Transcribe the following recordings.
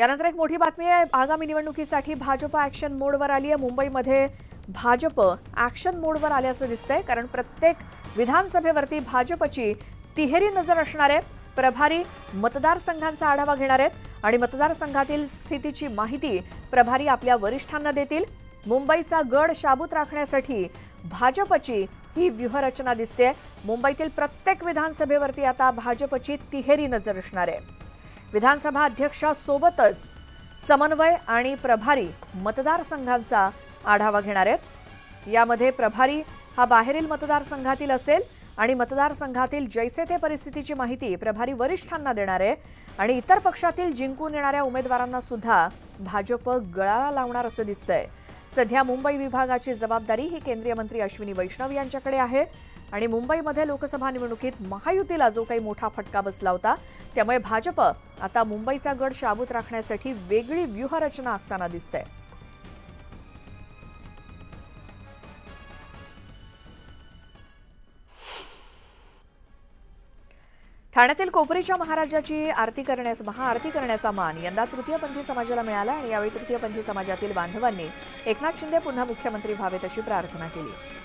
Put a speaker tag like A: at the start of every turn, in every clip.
A: यानंतर एक मोठी बातमी आहे। आगामी निवडणुकीसाठी भाजप ॲक्शन मोडवर आली आहे। मुंबईमध्ये भाजप ॲक्शन मोडवर आल्याचं दिसतंय, कारण प्रत्येक विधानसभेवरती भाजपची तिहेरी नजर असणार आहे। प्रभारी मतदारसंघांचा आढावा घेणार आहेत आणि मतदारसंघातील स्थितीची माहिती प्रभारी आपल्या वरिष्ठांना देतील। मुंबईचा गड शाबूत राखण्यासाठी भाजपची ही व्यूहरचना दिसते। मुंबईतील प्रत्येक विधानसभेवरती आता भाजपची तिहेरी नजर असणार आहे। विधानसभा अध्यक्षासोबतच समन्वय आणि प्रभारी मतदारसंघांचा आढावा घेणार आहेत। यामध्ये प्रभारी हा बाहेरील मतदारसंघातील असेल आणि मतदारसंघातील जैसे ते परिस्थितीची माहिती प्रभारी वरिष्ठांना देणार आहे आणि इतर पक्षातील जिंकून येणाऱ्या उमेदवारांना सुद्धा भाजप गळाला लावणार असं दिसतंय। सध्या मुंबई विभागाची जबाबदारी ही केंद्रीय मंत्री अश्विनी वैष्णव यांच्याकडे आहे आणि मुंबईमध्ये लोकसभा निवडणुकीत महायुतीला जो काही मोठा फटका बसला होता, त्यामुळे भाजप आता मुंबईचा गड शाबूत राखण्यासाठी वेगळी व्यूहरचना आखताना दिसते। ठाण्यातील कोपरीच्या महाराजाची महाआरती करण्याचा मान यंदा तृतीयपंथी समाजाला मिळाला आणि यावेळी तृतीयपंथी समाजातील बांधवांनी एकनाथ शिंदे पुन्हा मुख्यमंत्री व्हावेत अशी प्रार्थना केली।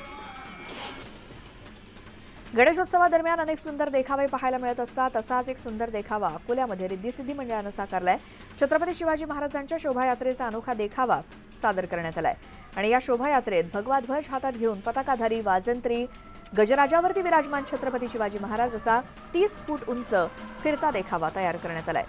A: गणेशोत्सवादरम्यान अनेक सुंदर देखावे पाहायला मिळत असतात। असाच एक सुंदर देखावा अकोल्यामध्ये रिद्धी-सिद्धी मंडळानं साकारलाय। छत्रपती शिवाजी महाराजांच्या शोभायात्रेचा अनोखा देखावा सादर करण्यात आलाय आणि या शोभायात्रेत भगवा ध्वज हातात घेऊन पताकाधारी वाजंत्री गजराजावरती विराजमान छत्रपती शिवाजी महाराज असा 30 फूट उंच फिरता देखावा तयार करण्यात आलाय।